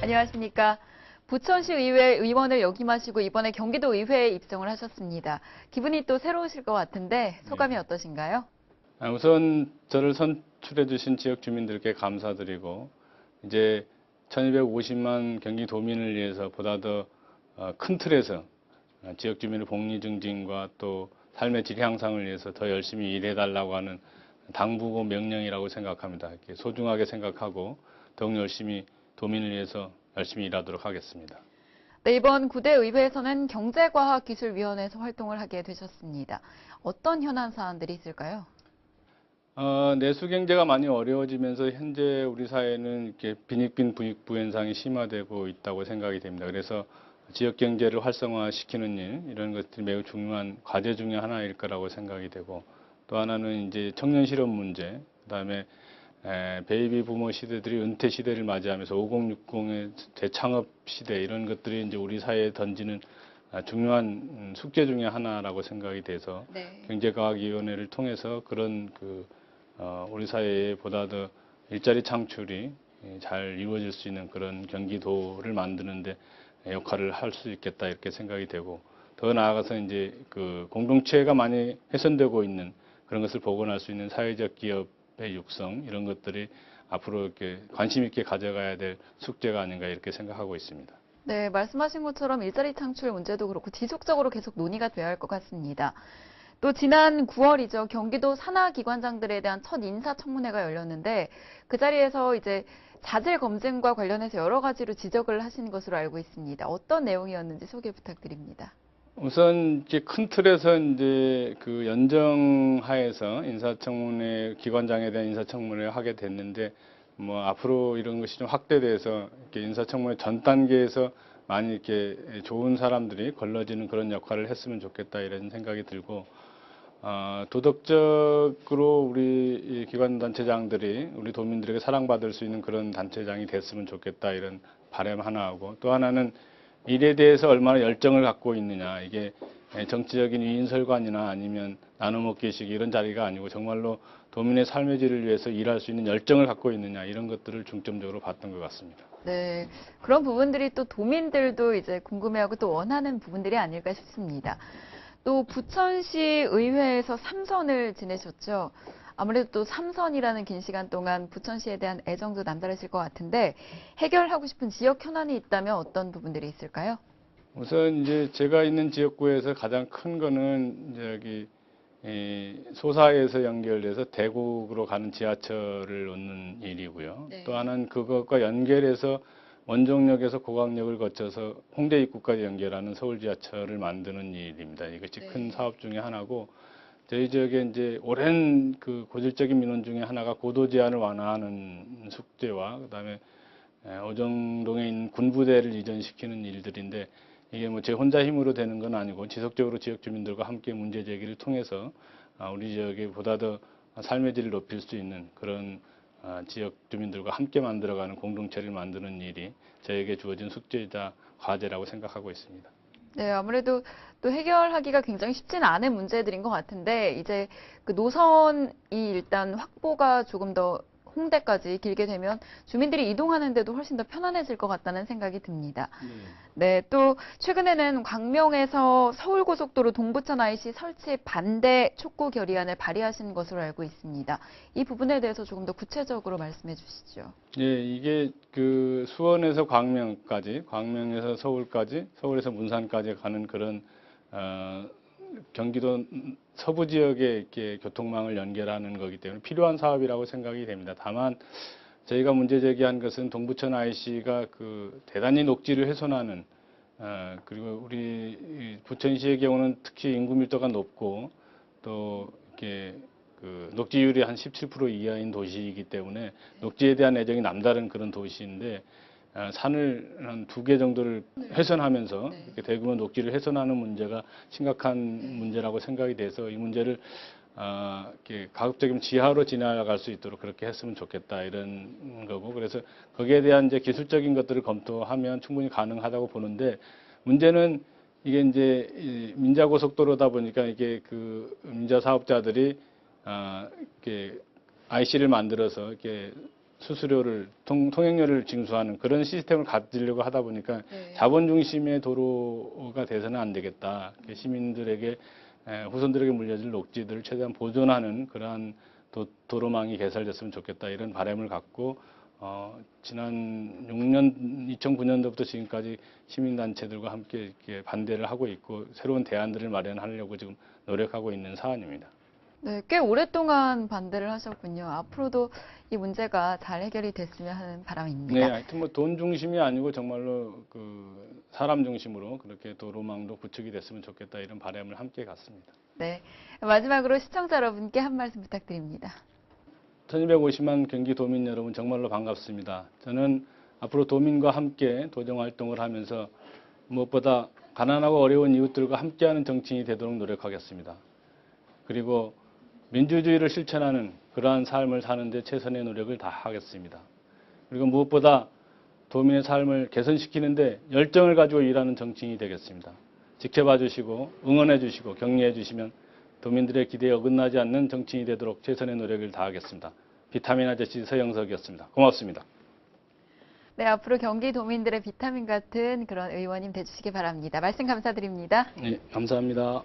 안녕하십니까. 부천시 의회 의원을 역임하시고 이번에 경기도 의회에 입성을 하셨습니다. 기분이 또 새로우실 것 같은데 소감이 어떠신가요? 우선 저를 선출해 주신 지역 주민들께 감사드리고 이제 1250만 경기도민을 위해서 보다 더 큰 틀에서 지역 주민의 복리 증진과 또 삶의 질 향상을 위해서 더 열심히 일해달라고 하는 당부고 명령이라고 생각합니다. 이렇게 소중하게 생각하고 더욱 열심히 도민을 위해서 열심히 일하도록 하겠습니다. 네, 이번 9대 의회에서는 경제과학기술위원회에서 활동을 하게 되셨습니다. 어떤 현안 사안들이 있을까요? 내수 경제가 많이 어려워지면서 현재 우리 사회는 이렇게 빈익빈 부익부 현상이 심화되고 있다고 생각이 됩니다. 그래서 지역 경제를 활성화시키는 일, 이런 것들이 매우 중요한 과제 중에 하나일 거라고 생각이 되고, 또 하나는 이제 청년 실업 문제, 그다음에 베이비 부모 시대들이 은퇴 시대를 맞이하면서 5060의 재창업 시대, 이런 것들이 이제 우리 사회에 던지는 중요한 숙제 중에 하나라고 생각이 돼서 네. 경제과학위원회를 통해서 그런 우리 사회에 보다 더 일자리 창출이 잘 이루어질 수 있는 그런 경기도를 만드는데 역할을 할 수 있겠다, 이렇게 생각이 되고, 더 나아가서 이제 그 공동체가 많이 훼손되고 있는 그런 것을 복원할 수 있는 사회적 기업의 육성, 이런 것들이 앞으로 이렇게 관심 있게 가져가야 될 숙제가 아닌가, 이렇게 생각하고 있습니다. 네, 말씀하신 것처럼 일자리 창출 문제도 그렇고 지속적으로 계속 논의가 돼야 할 것 같습니다. 또 지난 9월이죠. 경기도 산하기관장들에 대한 첫 인사청문회가 열렸는데 그 자리에서 이제 자질 검증과 관련해서 여러 가지로 지적을 하신 것으로 알고 있습니다. 어떤 내용이었는지 소개 부탁드립니다. 우선 이제 큰 틀에서 이제 그 연정하에서 인사청문회 기관장에 대한 인사청문회를 하게 됐는데, 뭐 앞으로 이런 것이 좀 확대돼서 이렇게 인사청문회 전 단계에서 많이 이렇게 좋은 사람들이 걸러지는 그런 역할을 했으면 좋겠다, 이런 생각이 들고, 도덕적으로 우리 기관단체장들이 우리 도민들에게 사랑받을 수 있는 그런 단체장이 됐으면 좋겠다, 이런 바람 하나 하고, 또 하나는 일에 대해서 얼마나 열정을 갖고 있느냐, 이게 정치적인 위인설관이나 아니면 나눠먹기식 이런 자리가 아니고 정말로 도민의 삶의 질을 위해서 일할 수 있는 열정을 갖고 있느냐, 이런 것들을 중점적으로 봤던 것 같습니다. 네, 그런 부분들이 또 도민들도 이제 궁금해하고 또 원하는 부분들이 아닐까 싶습니다. 또 부천시 의회에서 3선을 지내셨죠. 아무래도 또 3선이라는 긴 시간 동안 부천시에 대한 애정도 남다르실 것 같은데 해결하고 싶은 지역 현안이 있다면 어떤 부분들이 있을까요? 우선 이제 제가 있는 지역구에서 가장 큰 거는 이제 여기 소사에서 연결돼서 대구로 가는 지하철을 놓는 일이고요. 네. 또 하나는 그것과 연결해서 원종역에서 고강역을 거쳐서 홍대 입구까지 연결하는 서울 지하철을 만드는 일입니다. 이것이 큰 사업 중에 하나고, 저희 지역에 이제 오랜 그 고질적인 민원 중에 하나가 고도 제한을 완화하는 숙제와 그다음에 오정동에 있는 군부대를 이전시키는 일들인데, 이게 뭐 제 혼자 힘으로 되는 건 아니고 지속적으로 지역 주민들과 함께 문제 제기를 통해서 우리 지역에 보다 더 삶의 질을 높일 수 있는 그런 지역 주민들과 함께 만들어가는 공동체를 만드는 일이 저에게 주어진 숙제이자 과제라고 생각하고 있습니다. 네, 아무래도 또 해결하기가 굉장히 쉽지는 않은 문제들인 것 같은데 이제 그 노선이 일단 확보가 조금 더 홍대까지 길게 되면 주민들이 이동하는데도 훨씬 더 편안해질 것 같다는 생각이 듭니다. 네, 또 최근에는 광명에서 서울고속도로 동부천 IC 설치 반대 촉구 결의안을 발의하신 것으로 알고 있습니다. 이 부분에 대해서 조금 더 구체적으로 말씀해 주시죠. 예, 이게 그 수원에서 광명까지, 광명에서 서울까지, 서울에서 문산까지 가는 그런 경기도 서부 지역의 이렇게 교통망을 연결하는 거기 때문에 필요한 사업이라고 생각이 됩니다. 다만 저희가 문제 제기한 것은 동부천 IC가 그 대단히 녹지를 훼손하는, 그리고 우리 부천시의 경우는 특히 인구 밀도가 높고 또 이렇게 그 녹지율이 한 17% 이하인 도시이기 때문에 녹지에 대한 애정이 남다른 그런 도시인데, 산을 한 2개 정도를 훼손하면서 이렇게 대규모 녹지를 훼손하는 문제가 심각한 문제라고 생각이 돼서 이 문제를 이렇게 가급적이면 지하로 지나갈 수 있도록 그렇게 했으면 좋겠다, 이런 거고, 그래서 거기에 대한 이제 기술적인 것들을 검토하면 충분히 가능하다고 보는데, 문제는 이게 이제 민자고속도로다 보니까 이게 그 민자 사업자들이 이렇게 IC를 만들어서 이렇게 수수료를 통행료를 징수하는 그런 시스템을 가지려고 하다 보니까 네. 자본 중심의 도로가 돼서는 안 되겠다. 시민들에게 후손들에게 물려질 녹지들을 최대한 보존하는 그러한 도로망이 개설됐으면 좋겠다 이런 바람을 갖고 지난 2009년도부터 지금까지 시민단체들과 함께 이렇게 반대를 하고 있고 새로운 대안들을 마련하려고 지금 노력하고 있는 사안입니다. 네, 꽤 오랫동안 반대를 하셨군요. 앞으로도 이 문제가 잘 해결이 됐으면 하는 네, 바람입니다. 하여튼 뭐 돈 중심이 아니고 정말로 그 사람 중심으로 그렇게 도로망도 구축이 됐으면 좋겠다 이런 바람을 함께 갖습니다. 네, 마지막으로 시청자 여러분께 한 말씀 부탁드립니다. 1250만 경기 도민 여러분 정말로 반갑습니다. 저는 앞으로 도민과 함께 도정 활동을 하면서 무엇보다 가난하고 어려운 이웃들과 함께하는 정치인이 되도록 노력하겠습니다. 그리고 민주주의를 실천하는 그러한 삶을 사는데 최선의 노력을 다하겠습니다. 그리고 무엇보다 도민의 삶을 개선시키는데 열정을 가지고 일하는 정치인이 되겠습니다. 지켜봐 주시고 응원해 주시고 격려해 주시면 도민들의 기대에 어긋나지 않는 정치인이 되도록 최선의 노력을 다하겠습니다. 비타민 아저씨 서영석이었습니다. 고맙습니다. 네, 앞으로 경기 도민들의 비타민 같은 그런 의원님 되주시기 바랍니다. 말씀 감사드립니다. 네, 감사합니다.